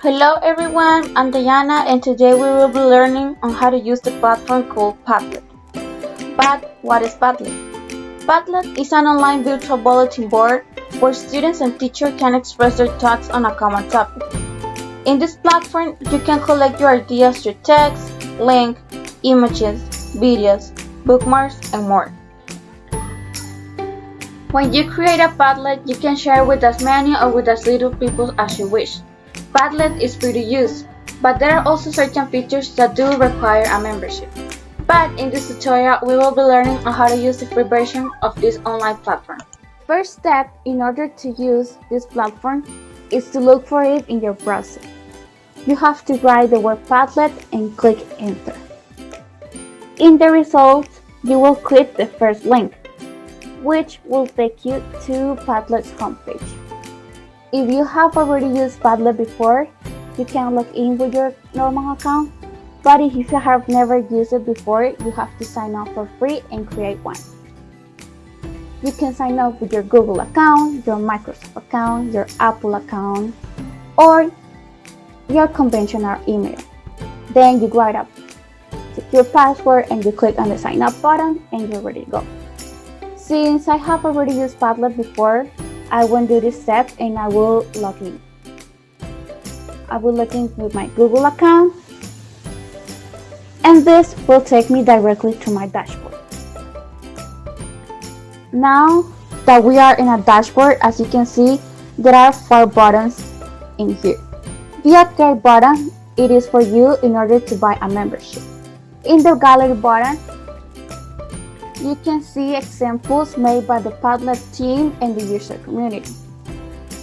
Hello everyone, I'm Dayana and today we will be learning on how to use the platform called Padlet. But what is Padlet? Padlet is an online virtual bulletin board where students and teachers can express their thoughts on a common topic. In this platform, you can collect your ideas through text, link, images, videos, bookmarks, and more. When you create a Padlet, you can share with as many or with as little people as you wish. Padlet is free to use, but there are also certain features that do require a membership. But in this tutorial, we will be learning on how to use the free version of this online platform. First step in order to use this platform is to look for it in your browser. You have to write the word Padlet and click enter. In the results, you will click the first link, which will take you to Padlet's homepage. If you have already used Padlet before, you can log in with your normal account, but if you have never used it before, you have to sign up for free and create one. You can sign up with your Google account, your Microsoft account, your Apple account, or your conventional email. Then you write up your password and you click on the sign up button and you're ready to go. Since I have already used Padlet before, I won't do this step and I will log in. I will log in with my Google account and this will take me directly to my dashboard. Now that we are in a dashboard, as you can see, there are 4 buttons in here. The Activate button, it is for you in order to buy a membership. In the Gallery button, you can see examples made by the Padlet team and the user community,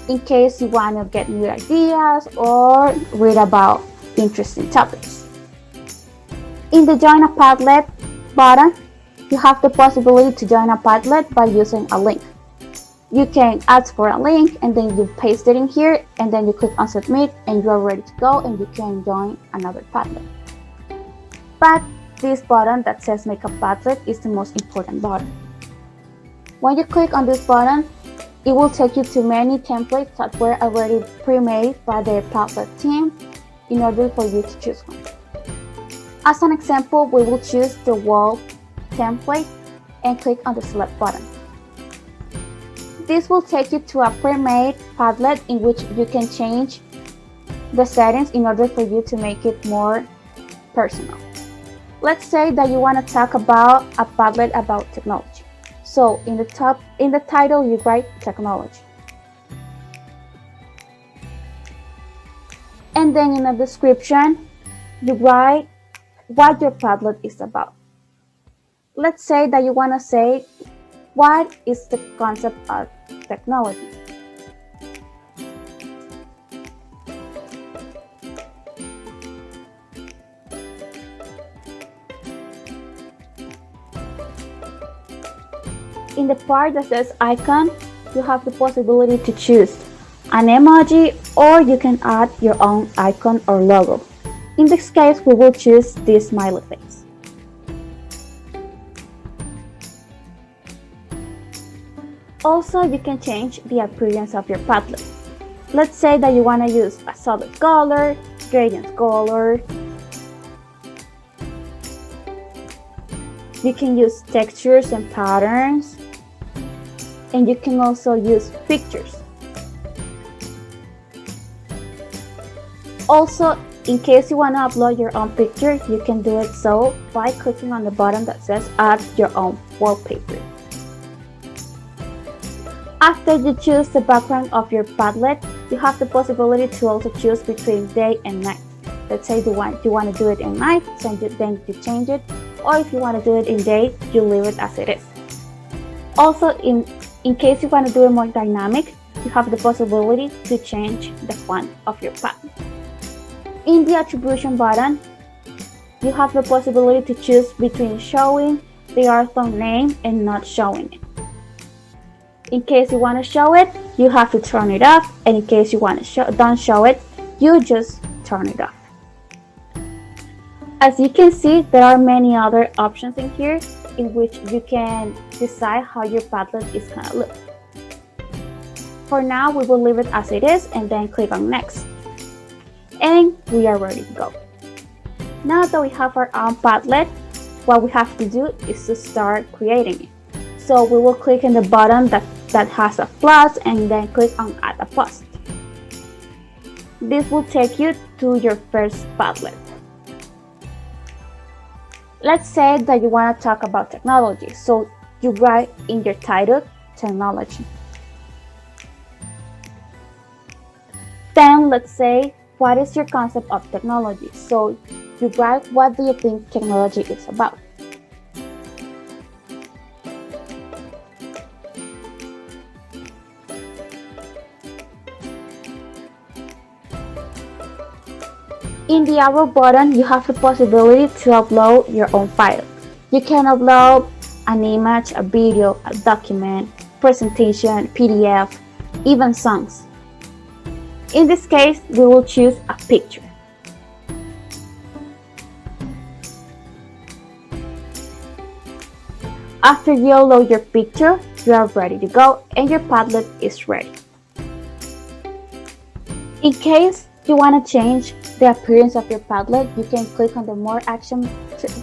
in case you want to get new ideas or read about interesting topics. In the Join a Padlet button, you have the possibility to join a Padlet by using a link. You can ask for a link and then you paste it in here and then you click on submit and you are ready to go and you can join another Padlet. But this button that says make a Padlet is the most important button. When you click on this button, it will take you to many templates that were already pre-made by the Padlet team in order for you to choose one. As an example, we will choose the wall template and click on the select button. This will take you to a pre-made Padlet in which you can change the settings in order for you to make it more personal. Let's say that you want to talk about a Padlet about technology. So in the title, you write technology. And then in the description, you write what your Padlet is about. Let's say that you want to say, what is the concept of technology? In the part that says icon, you have the possibility to choose an emoji or you can add your own icon or logo. In this case, we will choose this smiley face. Also, you can change the appearance of your Padlet. Let's say that you want to use a solid color, gradient color. You can use textures and patterns. And you can also use pictures. Also, in case you want to upload your own picture, you can do it so by clicking on the button that says add your own wallpaper. After you choose the background of your Padlet, you have the possibility to also choose between day and night. Let's say you want to do it at night, then you change it, or if you want to do it in day, you leave it as it is. Also, in case you want to do it more dynamic, you have the possibility to change the font of your Padlet. In the attribution button, you have the possibility to choose between showing the author name and not showing it. In case you want to show it, you have to turn it off, and in case you want to don't show it, you just turn it off. As you can see, there are many other options in here in which you can decide how your Padlet is going to look. For now, we will leave it as it is and then click on next. and we are ready to go. Now that we have our own Padlet, what we have to do is to start creating it. So we will click on the button that has a plus and then click on add a post. This will take you to your first Padlet. Let's say that you want to talk about technology, so you write in your title, technology. Then let's say, what is your concept of technology? So you write, what do you think technology is about? In the arrow button, you have the possibility to upload your own file. You can upload an image, a video, a document, presentation, PDF, even songs. In this case, we will choose a picture. After you upload your picture, you are ready to go and your Padlet is ready. In case you want to change the appearance of your Padlet, you can click on the more action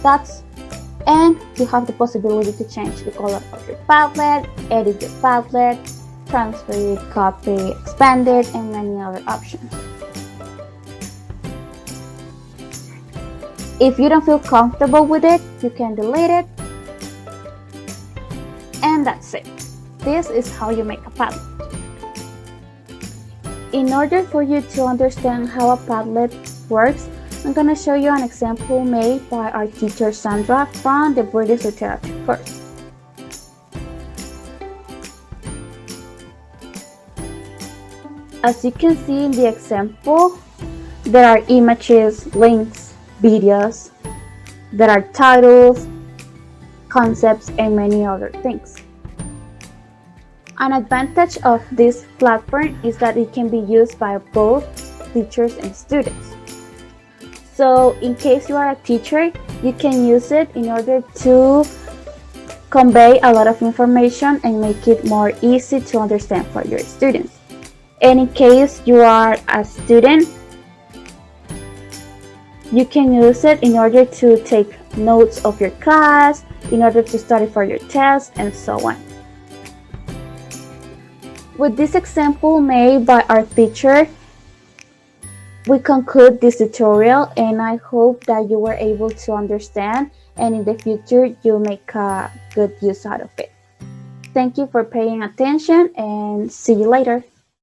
dots and you have the possibility to change the color of your Padlet, edit your Padlet, transfer it, copy, expand it, and many other options. If you don't feel comfortable with it, you can delete it. And that's it. This is how you make a Padlet. In order for you to understand how a Padlet works, I'm going to show you an example made by our teacher Sandra from the British Literature course. As you can see in the example, there are images, links, videos, there are titles, concepts, and many other things. An advantage of this platform is that it can be used by both teachers and students. So in case you are a teacher, you can use it in order to convey a lot of information and make it more easy to understand for your students. And in case you are a student, you can use it in order to take notes of your class, in order to study for your test, and so on. With this example made by our teacher, we conclude this tutorial, and I hope that you were able to understand and in the future you'll make a good use out of it. Thank you for paying attention and see you later.